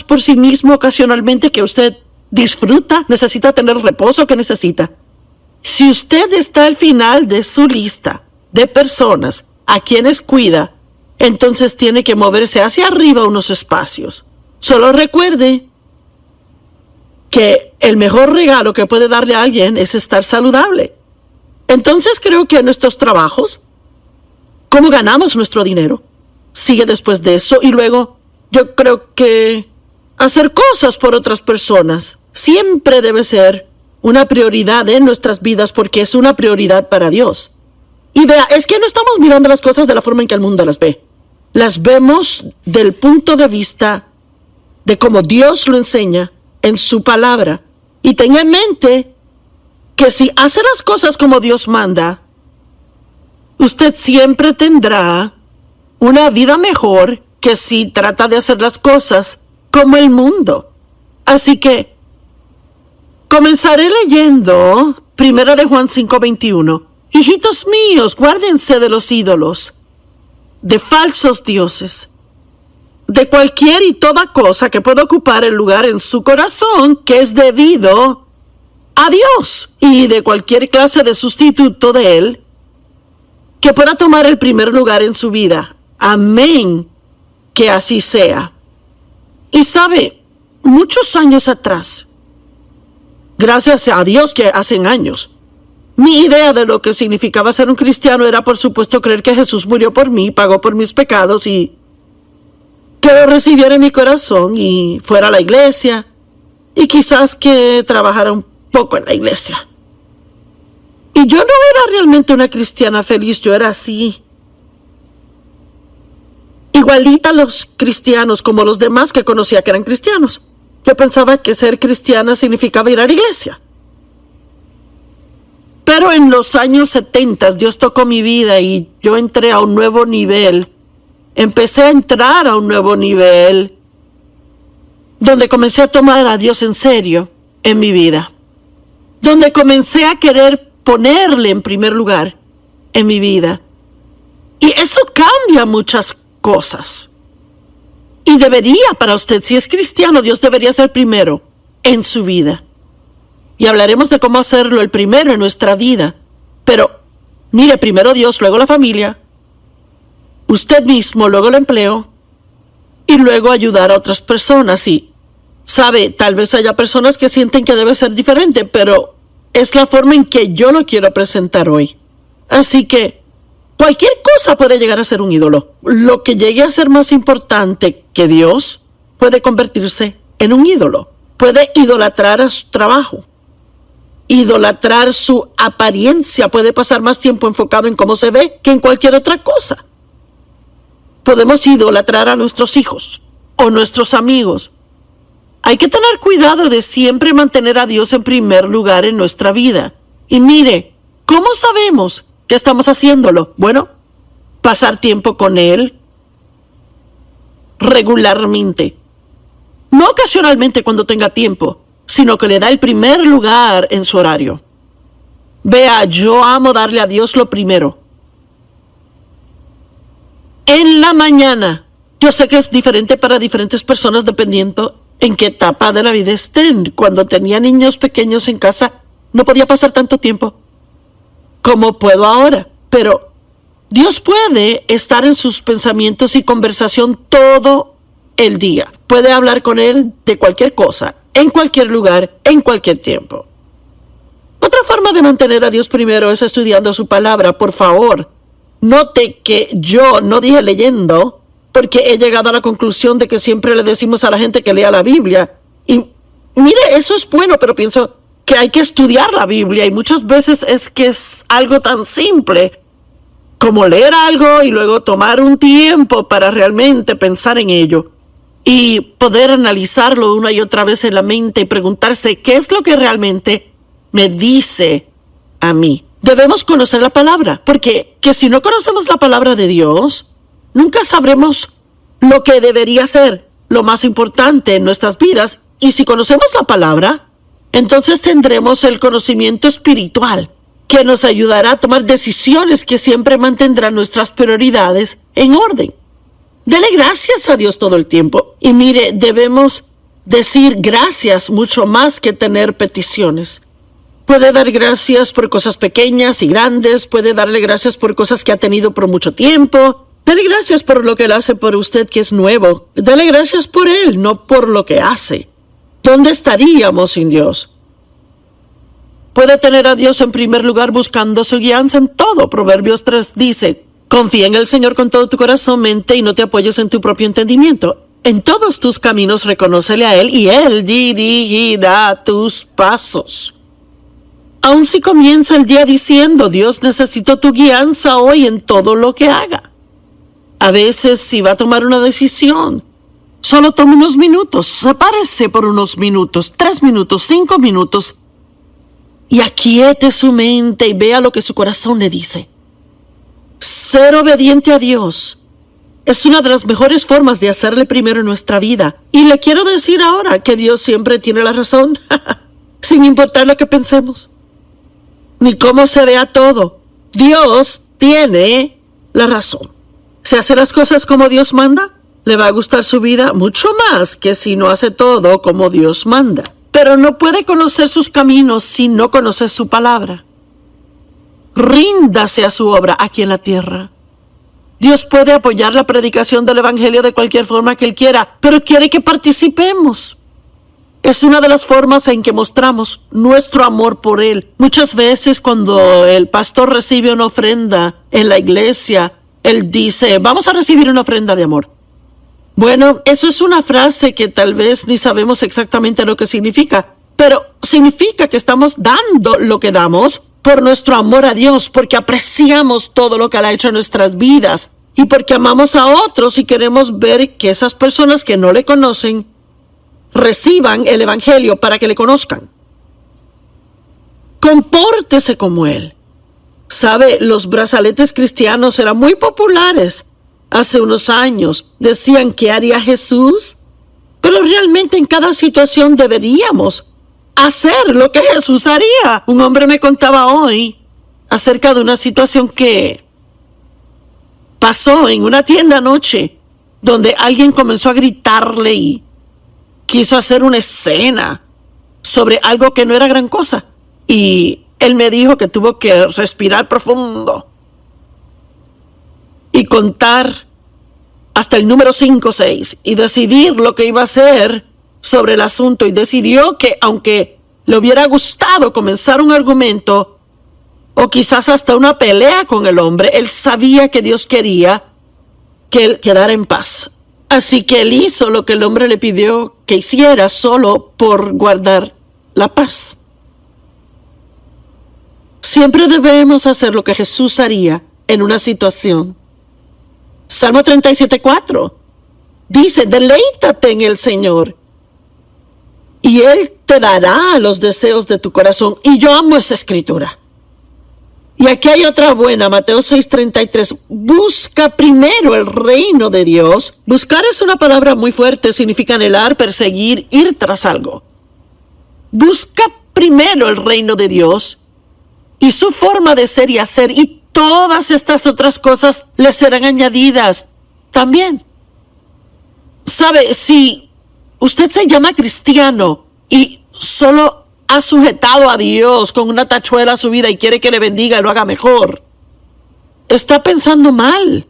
por sí mismo ocasionalmente que usted disfruta, necesita tener reposo que necesita. Si usted está al final de su lista de personas a quienes cuida, entonces tiene que moverse hacia arriba unos espacios. Solo recuerde que el mejor regalo que puede darle a alguien es estar saludable. Entonces creo que nuestros trabajos, cómo ganamos nuestro dinero, sigue después de eso. Y luego yo creo que hacer cosas por otras personas siempre debe ser una prioridad en nuestras vidas porque es una prioridad para Dios. Y vea, es que no estamos mirando las cosas de la forma en que el mundo las ve. Las vemos del punto de vista de cómo Dios lo enseña en su palabra. Y tenga en mente que si hace las cosas como Dios manda, usted siempre tendrá una vida mejor que si trata de hacer las cosas como el mundo. Así que comenzaré leyendo 1 de Juan 5:21. Hijitos míos, guárdense de los ídolos, de falsos dioses, de cualquier y toda cosa que pueda ocupar el lugar en su corazón que es debido a Dios, y de cualquier clase de sustituto de Él que pueda tomar el primer lugar en su vida. Amén, que así sea. Y sabe, muchos años atrás, gracias a Dios que hacen años, mi idea de lo que significaba ser un cristiano era, por supuesto, creer que Jesús murió por mí, pagó por mis pecados y que lo recibiera en mi corazón y fuera a la iglesia y quizás que trabajara un poco en la iglesia. Y yo no era realmente una cristiana feliz, yo era así, igualita a los cristianos como los demás que conocía que eran cristianos. Yo pensaba que ser cristiana significaba ir a la iglesia. Pero en los años 70 Dios tocó mi vida y yo entré a un nuevo nivel. Empecé a entrar a un nuevo nivel donde comencé a tomar a Dios en serio en mi vida. Donde comencé a querer ponerle en primer lugar en mi vida. Y eso cambia muchas cosas. Y debería para usted, si es cristiano, Dios debería ser primero en su vida. Y hablaremos de cómo hacerlo el primero en nuestra vida. Pero, mire, primero Dios, luego la familia, usted mismo, luego el empleo, y luego ayudar a otras personas. Y, sabe, tal vez haya personas que sienten que debe ser diferente, pero es la forma en que yo lo quiero presentar hoy. Así que, cualquier cosa puede llegar a ser un ídolo. Lo que llegue a ser más importante que Dios puede convertirse en un ídolo. Puede idolatrar a su trabajo, idolatrar su apariencia, puede pasar más tiempo enfocado en cómo se ve que en cualquier otra cosa. Podemos idolatrar a nuestros hijos o nuestros amigos. Hay que tener cuidado de siempre mantener a Dios en primer lugar en nuestra vida. Y mire, ¿cómo sabemos que estamos haciéndolo? Bueno, pasar tiempo con Él regularmente. No ocasionalmente cuando tenga tiempo, sino que le da el primer lugar en su horario. Vea, yo amo darle a Dios lo primero. En la mañana, yo sé que es diferente para diferentes personas dependiendo en qué etapa de la vida estén. Cuando tenía niños pequeños en casa, no podía pasar tanto tiempo como puedo ahora. Pero Dios puede estar en sus pensamientos y conversación todo el día. Puede hablar con Él de cualquier cosa, en cualquier lugar, en cualquier tiempo. Otra forma de mantener a Dios primero es estudiando su palabra. Por favor, note que yo no dije leyendo, porque he llegado a la conclusión de que siempre le decimos a la gente que lea la Biblia. Y mire, eso es bueno, pero pienso que hay que estudiar la Biblia y muchas veces es que es algo tan simple como leer algo y luego tomar un tiempo para realmente pensar en ello y poder analizarlo una y otra vez en la mente y preguntarse qué es lo que realmente me dice a mí. Debemos conocer la palabra, porque que si no conocemos la palabra de Dios, nunca sabremos lo que debería ser lo más importante en nuestras vidas. Y si conocemos la palabra, entonces tendremos el conocimiento espiritual que nos ayudará a tomar decisiones que siempre mantendrán nuestras prioridades en orden. Dele gracias a Dios todo el tiempo. Y mire, debemos decir gracias mucho más que tener peticiones. Puede dar gracias por cosas pequeñas y grandes. Puede darle gracias por cosas que ha tenido por mucho tiempo. Dele gracias por lo que Él hace por usted, que es nuevo. Dele gracias por Él, no por lo que hace. ¿Dónde estaríamos sin Dios? Puede tener a Dios en primer lugar buscando su guianza en todo. Proverbios 3 dice: confía en el Señor con todo tu corazón, mente, y no te apoyes en tu propio entendimiento. En todos tus caminos reconócele a Él, y Él dirigirá tus pasos. Aun si comienza el día diciendo: Dios, necesito tu guianza hoy en todo lo que haga. A veces, si va a tomar una decisión, solo tome unos minutos, sepárese por unos minutos, 3 minutos, 5 minutos, y aquiete su mente y vea lo que su corazón le dice. Ser obediente a Dios es una de las mejores formas de hacerle primero en nuestra vida. Y le quiero decir ahora que Dios siempre tiene la razón, sin importar lo que pensemos, ni cómo se vea todo. Dios tiene la razón. Si hace las cosas como Dios manda, le va a gustar su vida mucho más que si no hace todo como Dios manda. Pero no puede conocer sus caminos si no conoce su palabra. Ríndase a su obra aquí en la tierra. Dios puede apoyar la predicación del Evangelio de cualquier forma que Él quiera, pero quiere que participemos. Es una de las formas en que mostramos nuestro amor por Él. Muchas veces cuando el pastor recibe una ofrenda en la iglesia, él dice: vamos a recibir una ofrenda de amor. Bueno, eso es una frase que tal vez ni sabemos exactamente lo que significa, pero significa que estamos dando lo que damos por nuestro amor a Dios, porque apreciamos todo lo que Él ha hecho en nuestras vidas y porque amamos a otros y queremos ver que esas personas que no le conocen reciban el Evangelio para que le conozcan. Compórtese como Él. ¿Sabe? Los brazaletes cristianos eran muy populares hace unos años. Decían: ¿qué haría Jesús? Pero realmente en cada situación deberíamos hacer lo que Jesús haría. Un hombre me contaba hoy acerca de una situación que pasó en una tienda anoche, donde alguien comenzó a gritarle y quiso hacer una escena sobre algo que no era gran cosa. Y él me dijo que tuvo que respirar profundo y contar hasta el número 5 o 6 y decidir lo que iba a hacer sobre el asunto. Y decidió que, aunque le hubiera gustado comenzar un argumento o quizás hasta una pelea con el hombre, él sabía que Dios quería que él quedara en paz. Así que él hizo lo que el hombre le pidió que hiciera solo por guardar la paz. Siempre debemos hacer lo que Jesús haría en una situación. Salmo 37:4 dice: deleítate en el Señor y Él te dará los deseos de tu corazón. Y yo amo esa escritura. Y aquí hay otra buena, Mateo 6:33. Busca primero el reino de Dios. Buscar es una palabra muy fuerte, significa anhelar, perseguir, ir tras algo. Busca primero el reino de Dios y su forma de ser y hacer, y todas estas otras cosas le serán añadidas también. ¿Sabe? Si usted se llama cristiano y solo ha sujetado a Dios con una tachuela a su vida y quiere que le bendiga y lo haga mejor, está pensando mal.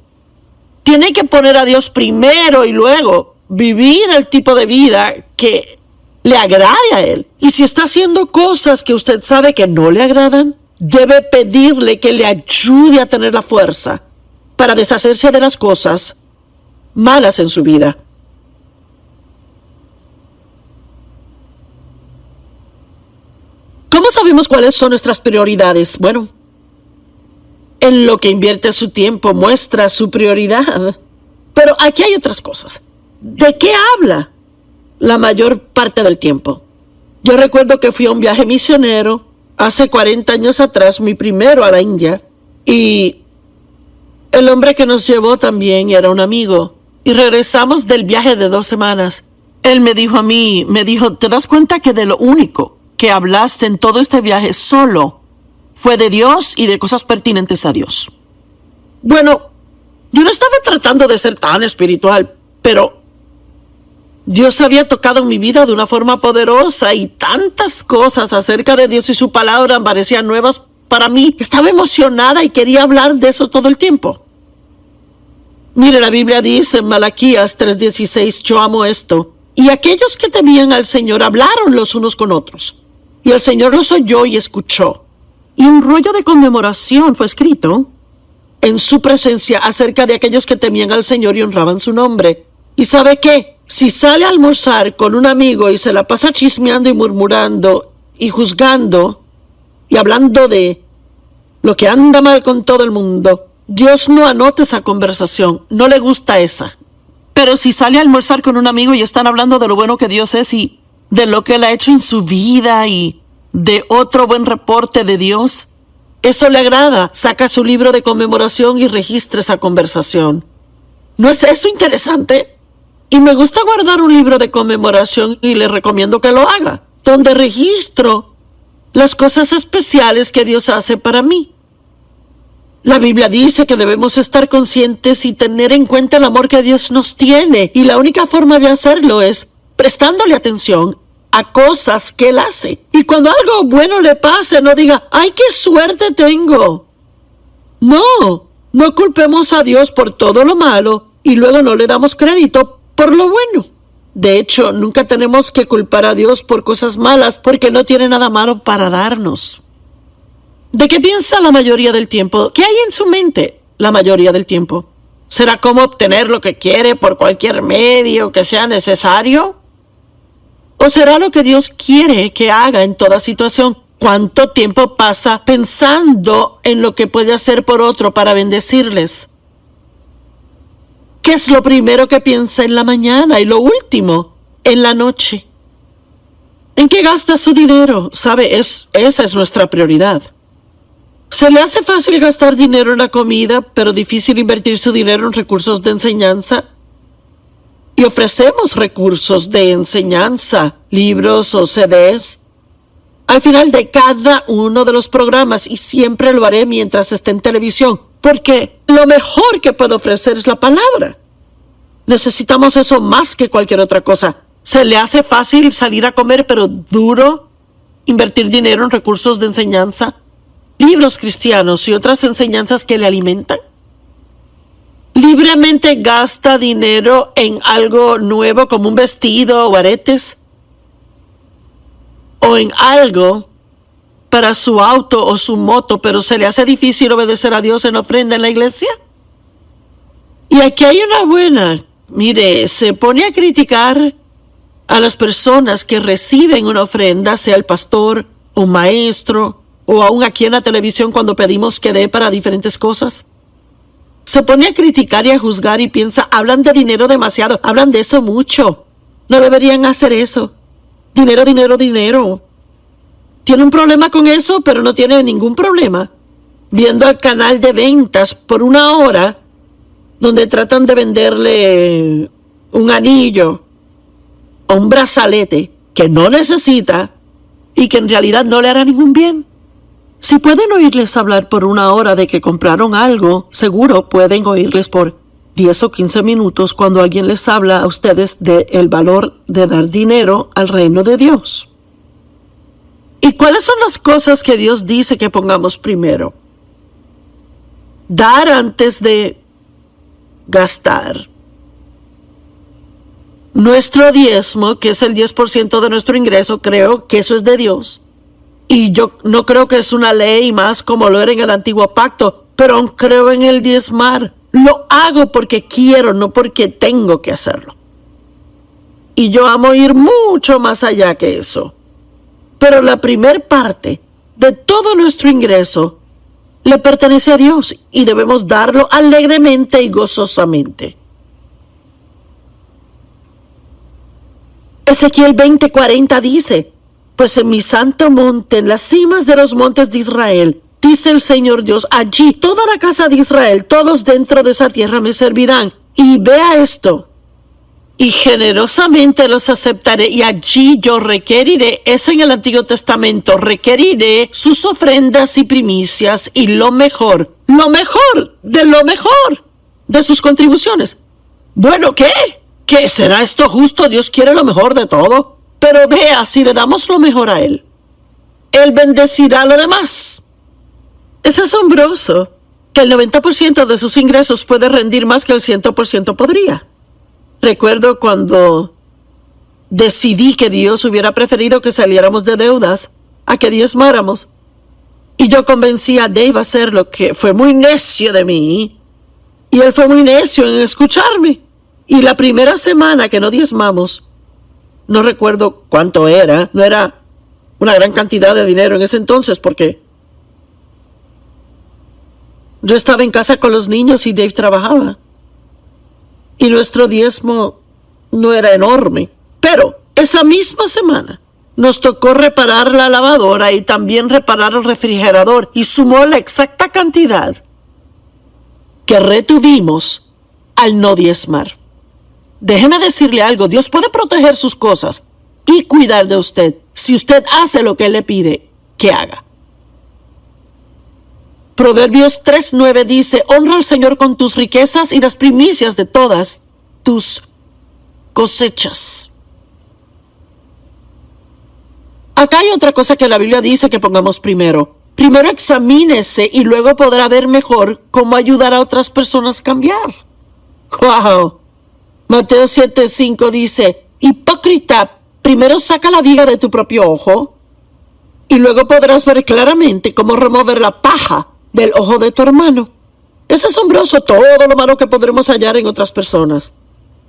Tiene que poner a Dios primero y luego vivir el tipo de vida que le agrade a Él. Y si está haciendo cosas que usted sabe que no le agradan, debe pedirle que le ayude a tener la fuerza para deshacerse de las cosas malas en su vida. ¿Cómo sabemos cuáles son nuestras prioridades? Bueno, en lo que invierte su tiempo muestra su prioridad. Pero aquí hay otras cosas. ¿De qué habla la mayor parte del tiempo? Yo recuerdo que fui a un viaje misionero hace 40 años atrás, mi primero a la India, y el hombre que nos llevó también era un amigo, y regresamos del viaje de 2 semanas. Él me dijo a mí, ¿te das cuenta que de lo único que hablaste en todo este viaje solo fue de Dios y de cosas pertinentes a Dios? Bueno, Yo no estaba tratando de ser tan espiritual, pero Dios había tocado en mi vida de una forma poderosa y tantas cosas acerca de Dios y su palabra parecían nuevas para mí. Estaba emocionada y quería hablar de eso todo el tiempo. Mire, la Biblia dice en Malaquías 3:16, yo amo esto. Y aquellos que temían al Señor hablaron los unos con otros. Y el Señor los oyó y escuchó. Y un rollo de conmemoración fue escrito en su presencia acerca de aquellos que temían al Señor y honraban su nombre. ¿Y sabe qué? Si sale a almorzar con un amigo y se la pasa chismeando y murmurando y juzgando y hablando de lo que anda mal con todo el mundo, Dios no anota esa conversación, no le gusta esa. Pero si sale a almorzar con un amigo y están hablando de lo bueno que Dios es y de lo que Él ha hecho en su vida y de otro buen reporte de Dios, eso le agrada. Saca su libro de conmemoración y registra esa conversación. ¿No es eso interesante? Y me gusta guardar un libro de conmemoración y le recomiendo que lo haga, donde registro las cosas especiales que Dios hace para mí. La Biblia dice que debemos estar conscientes y tener en cuenta el amor que Dios nos tiene, y la única forma de hacerlo es prestándole atención a cosas que Él hace. Y cuando algo bueno le pase, no diga, ¡ay, qué suerte tengo! No culpemos a Dios por todo lo malo y luego no le damos crédito por lo bueno. De hecho, nunca tenemos que culpar a Dios por cosas malas porque no tiene nada malo para darnos. ¿De qué piensa la mayoría del tiempo? ¿Qué hay en su mente la mayoría del tiempo? ¿Será cómo obtener lo que quiere por cualquier medio que sea necesario? ¿O será lo que Dios quiere que haga en toda situación? ¿Cuánto tiempo pasa pensando en lo que puede hacer por otro para bendecirles? ¿Qué es lo primero que piensa en la mañana y lo último en la noche? ¿En qué gasta su dinero? ¿Sabe? Esa es nuestra prioridad. Se le hace fácil gastar dinero en la comida, pero difícil invertir su dinero en recursos de enseñanza. Y ofrecemos recursos de enseñanza, libros o CDs, al final de cada uno de los programas, y siempre lo haré mientras esté en televisión, porque lo mejor que puedo ofrecer es la palabra. Necesitamos eso más que cualquier otra cosa. Se le hace fácil salir a comer, pero duro invertir dinero en recursos de enseñanza, libros cristianos y otras enseñanzas que le alimentan. Libremente gasta dinero en algo nuevo como un vestido o aretes, o en algo para su auto o su moto, pero se le hace difícil obedecer a Dios en ofrenda en la iglesia. Y aquí hay una buena. Mire, se pone a criticar a las personas que reciben una ofrenda, sea el pastor o un maestro, o aún aquí en la televisión cuando pedimos que dé para diferentes cosas. Se pone a criticar y a juzgar y piensa, hablan de dinero demasiado, hablan de eso mucho. No deberían hacer eso. Dinero, dinero, dinero. Tiene un problema con eso, pero no tiene ningún problema viendo el canal de ventas por una hora donde tratan de venderle un anillo o un brazalete que no necesita y que en realidad no le hará ningún bien. Si pueden oírles hablar por una hora de que compraron algo, seguro pueden oírles por 10 o 15 minutos cuando alguien les habla a ustedes del valor de dar dinero al reino de Dios. ¿Y cuáles son las cosas que Dios dice que pongamos primero? Dar antes de gastar. Nuestro diezmo, que es el 10% de nuestro ingreso, creo que eso es de Dios. Y yo no creo que es una ley más como lo era en el antiguo pacto, pero aún creo en el diezmar. Lo hago porque quiero, no porque tengo que hacerlo. Y yo amo ir mucho más allá que eso. Pero la primer parte de todo nuestro ingreso le pertenece a Dios y debemos darlo alegremente y gozosamente. Ezequiel 20:40 dice, pues en mi santo monte, en las cimas de los montes de Israel, dice el Señor Dios, allí toda la casa de Israel, todos dentro de esa tierra me servirán. Y vea esto, y generosamente los aceptaré, y allí yo requeriré, es en el Antiguo Testamento, requeriré sus ofrendas y primicias, y lo mejor de lo mejor. de sus contribuciones. Bueno, ¿qué? ¿Qué será esto justo? Dios quiere lo mejor de todo. Pero vea, si le damos lo mejor a Él, Él bendecirá lo demás. Es asombroso que el 90% de sus ingresos puede rendir más que el 100% podría. Recuerdo cuando decidí que Dios hubiera preferido que saliéramos de deudas a que diezmáramos. Y yo convencí a Dave a hacer lo que fue muy necio de mí. Y él fue muy necio en escucharme. Y la primera semana que no diezmamos, no recuerdo cuánto era, no era una gran cantidad de dinero en ese entonces porque yo estaba en casa con los niños y Dave trabajaba. Y nuestro diezmo no era enorme. Pero esa misma semana nos tocó reparar la lavadora y también reparar el refrigerador y sumó la exacta cantidad que retuvimos al no diezmar. Déjeme decirle algo, Dios puede proteger sus cosas y cuidar de usted si usted hace lo que Él le pide que haga. Proverbios 3:9 dice, honra al Señor con tus riquezas y las primicias de todas tus cosechas. Acá hay otra cosa que la Biblia dice que pongamos primero. Primero examínese y luego podrá ver mejor cómo ayudar a otras personas a cambiar. ¡Wow! Mateo 7:5 dice, hipócrita, primero saca la viga de tu propio ojo y luego podrás ver claramente cómo remover la paja del ojo de tu hermano. Es asombroso todo lo malo que podremos hallar en otras personas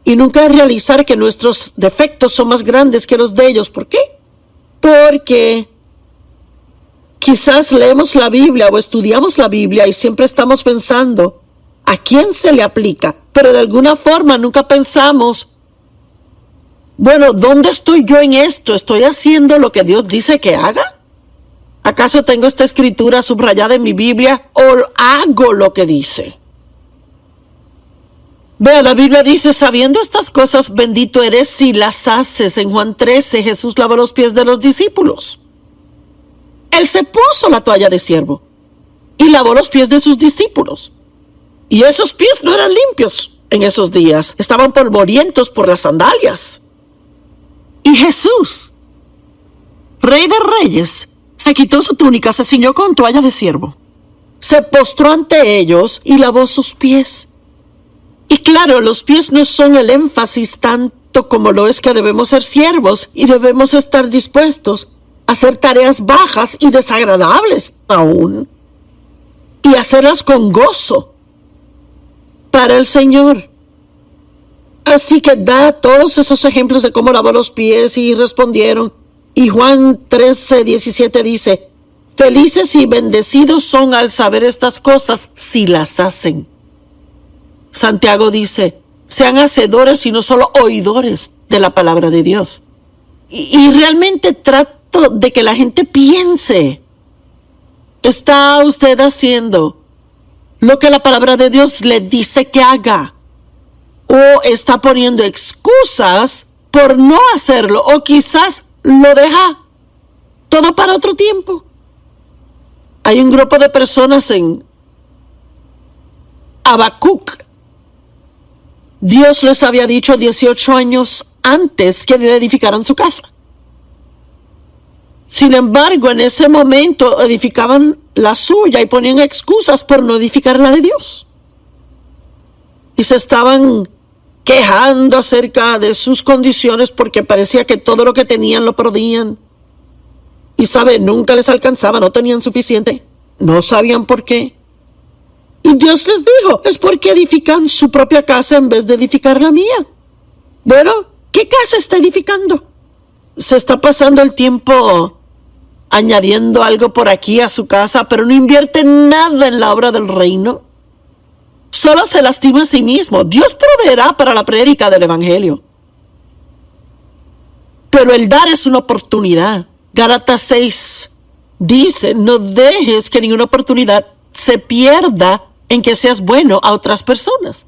y nunca realizar que nuestros defectos son más grandes que los de ellos. ¿Por qué? Porque quizás leemos la Biblia o estudiamos la Biblia y siempre estamos pensando a quién se le aplica, pero de alguna forma nunca pensamos, bueno, ¿dónde estoy yo en esto? ¿Estoy haciendo lo que Dios dice que haga? ¿Acaso tengo esta escritura subrayada en mi Biblia o hago lo que dice? Vea, la Biblia dice, sabiendo estas cosas, bendito eres si las haces. En Juan 13, Jesús lavó los pies de los discípulos. Él se puso la toalla de siervo y lavó los pies de sus discípulos. Y esos pies no eran limpios en esos días. Estaban polvorientos por las sandalias. Y Jesús, Rey de Reyes, se quitó su túnica, se ciñó con toalla de siervo, se postró ante ellos y lavó sus pies. Y claro, los pies no son el énfasis tanto como lo es que debemos ser siervos y debemos estar dispuestos a hacer tareas bajas y desagradables aún y hacerlas con gozo para el Señor. Así que da todos esos ejemplos de cómo lavó los pies y respondieron. Y Juan 13:17 dice, felices y bendecidos son al saber estas cosas si las hacen. Santiago dice, sean hacedores y no solo oidores de la palabra de Dios. Y realmente trato de que la gente piense, ¿está usted haciendo lo que la palabra de Dios le dice que haga? ¿O está poniendo excusas por no hacerlo? ¿O quizás lo deja todo para otro tiempo? Hay un grupo de personas en Habacuc. Dios les había dicho 18 años antes que le edificaran su casa. Sin embargo, en ese momento edificaban la suya y ponían excusas por no edificar la de Dios. Y se estaban quejando acerca de sus condiciones porque parecía que todo lo que tenían lo perdían. Y nunca les alcanzaba, no tenían suficiente, no sabían por qué. Y Dios les dijo, es porque edifican su propia casa en vez de edificar la mía. Bueno, ¿qué casa está edificando? Se está pasando el tiempo añadiendo algo por aquí a su casa, pero no invierte nada en la obra del reino. Solo se lastima a sí mismo. Dios proveerá para la prédica del evangelio. Pero el dar es una oportunidad. Gálatas 6 dice, no dejes que ninguna oportunidad se pierda en que seas bueno a otras personas.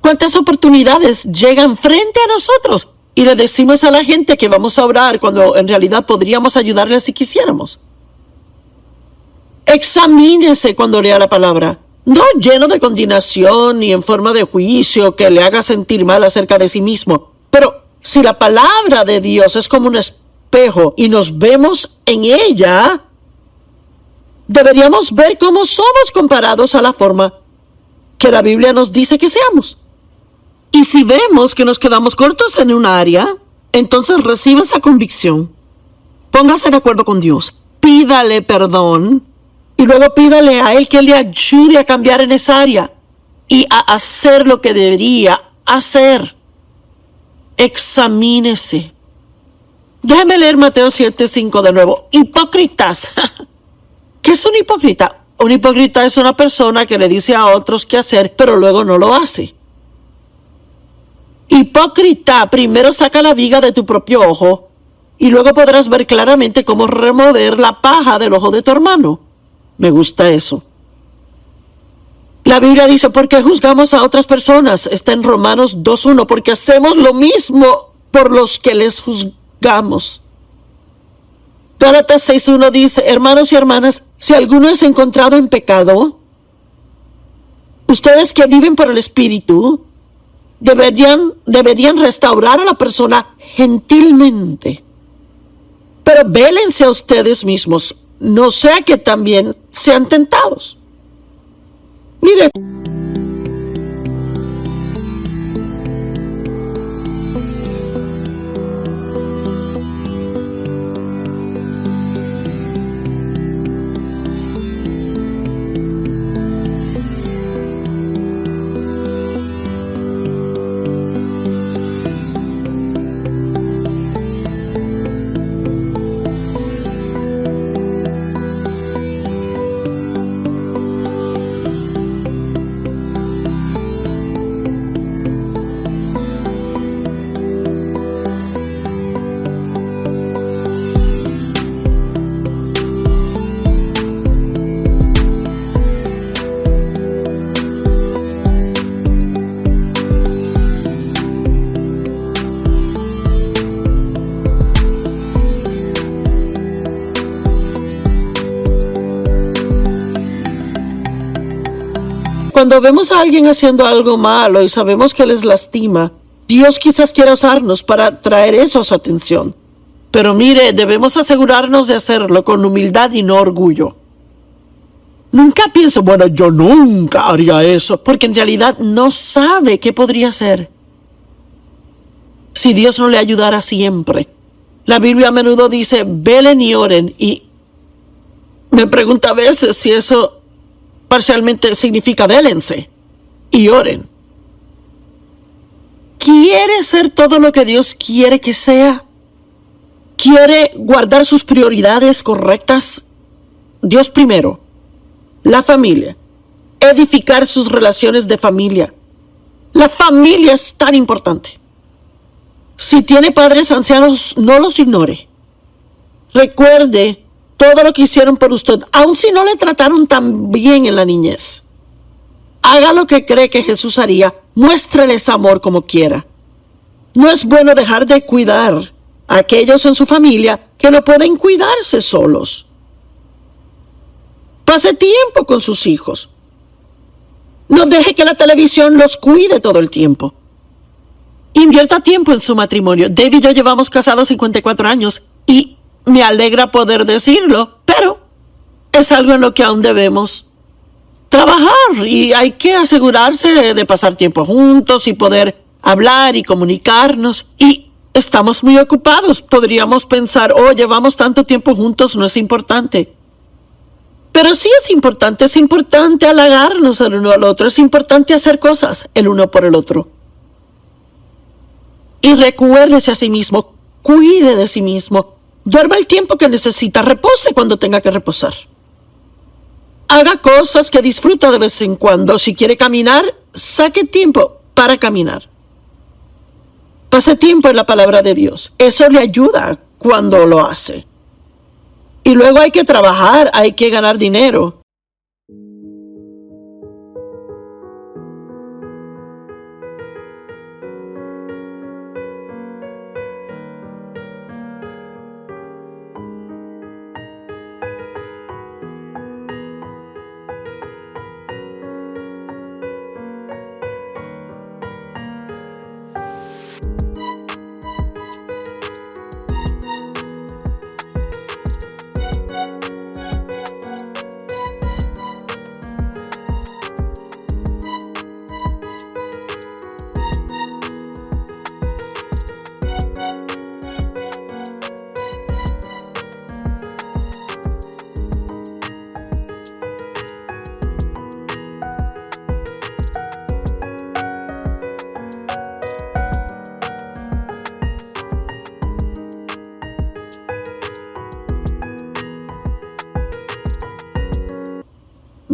¿Cuántas oportunidades llegan frente a nosotros? Y le decimos a la gente que vamos a orar cuando en realidad podríamos ayudarles si quisiéramos. Examínese cuando lea la palabra. No lleno de condenación ni en forma de juicio que le haga sentir mal acerca de sí mismo. Pero si la palabra de Dios es como un espejo y nos vemos en ella, deberíamos ver cómo somos comparados a la forma que la Biblia nos dice que seamos. Y si vemos que nos quedamos cortos en un área, entonces reciba esa convicción. Póngase de acuerdo con Dios. Pídale perdón. Y luego pídale a Él que le ayude a cambiar en esa área y a hacer lo que debería hacer. Examínese. Déjeme leer Mateo 7:5 de nuevo. Hipócritas. ¿Qué es un hipócrita? Un hipócrita es una persona que le dice a otros qué hacer, pero luego no lo hace. Hipócrita, primero saca la viga de tu propio ojo y luego podrás ver claramente cómo remover la paja del ojo de tu hermano. Me gusta eso. La Biblia dice, ¿por qué juzgamos a otras personas? Está en Romanos 2:1, porque hacemos lo mismo por los que les juzgamos. Gálatas 6:1 dice, hermanos y hermanas, si alguno es encontrado en pecado, ustedes que viven por el Espíritu, deberían restaurar a la persona gentilmente. Pero vélense a ustedes mismos, no sea que también sean tentados. Mire, cuando vemos a alguien haciendo algo malo y sabemos que les lastima, Dios quizás quiera usarnos para traer eso a su atención. Pero mire, debemos asegurarnos de hacerlo con humildad y no orgullo. Nunca piense, bueno, yo nunca haría eso, porque en realidad no sabe qué podría hacer si Dios no le ayudara siempre. La Biblia a menudo dice, velen y oren, y me pregunta a veces si eso parcialmente significa vélense y oren. ¿Quiere ser todo lo que Dios quiere que sea? ¿Quiere guardar sus prioridades correctas? Dios primero, la familia, edificar sus relaciones de familia. La familia es tan importante. Si tiene padres ancianos, no los ignore. Recuerde todo lo que hicieron por usted, aun si no le trataron tan bien en la niñez. Haga lo que cree que Jesús haría. Muéstreles amor como quiera. No es bueno dejar de cuidar a aquellos en su familia que no pueden cuidarse solos. Pase tiempo con sus hijos. No deje que la televisión los cuide todo el tiempo. Invierta tiempo en su matrimonio. Dave y yo llevamos casados 54 años y me alegra poder decirlo, pero es algo en lo que aún debemos trabajar y hay que asegurarse de pasar tiempo juntos y poder hablar y comunicarnos. Y estamos muy ocupados. Podríamos pensar, oh, llevamos tanto tiempo juntos, no es importante. Pero sí es importante halagarnos el uno al otro, es importante hacer cosas el uno por el otro. Y recuérdese a sí mismo, cuide de sí mismo. Duerma el tiempo que necesita, repose cuando tenga que reposar. Haga cosas que disfruta de vez en cuando. Si quiere caminar, saque tiempo para caminar. Pase tiempo en la palabra de Dios. Eso le ayuda cuando lo hace. Y luego hay que trabajar, hay que ganar dinero.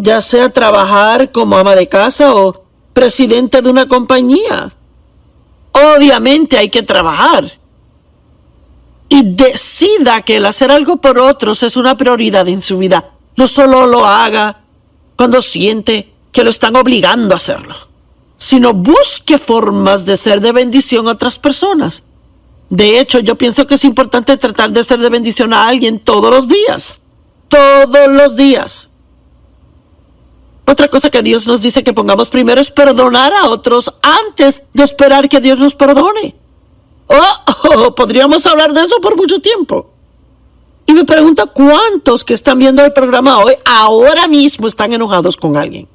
ya sea trabajar como ama de casa o presidente de una compañía. Obviamente hay que trabajar. Y decida que el hacer algo por otros es una prioridad en su vida. No solo lo haga cuando siente que lo están obligando a hacerlo, sino busque formas de ser de bendición a otras personas. De hecho, yo pienso que es importante tratar de ser de bendición a alguien todos los días. Todos los días. Otra cosa que Dios nos dice que pongamos primero es perdonar a otros antes de esperar que Dios nos perdone. Podríamos hablar de eso por mucho tiempo. Y me pregunto cuántos que están viendo el programa hoy ahora mismo están enojados con alguien.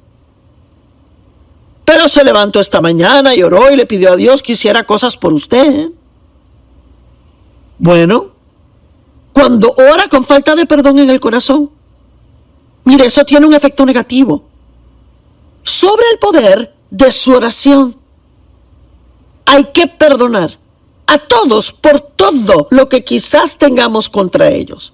Pero se levantó esta mañana y oró y le pidió a Dios que hiciera cosas por usted. Bueno, cuando ora con falta de perdón en el corazón, mire, eso tiene un efecto negativo sobre el poder de su oración. Hay que perdonar a todos por todo lo que quizás tengamos contra ellos.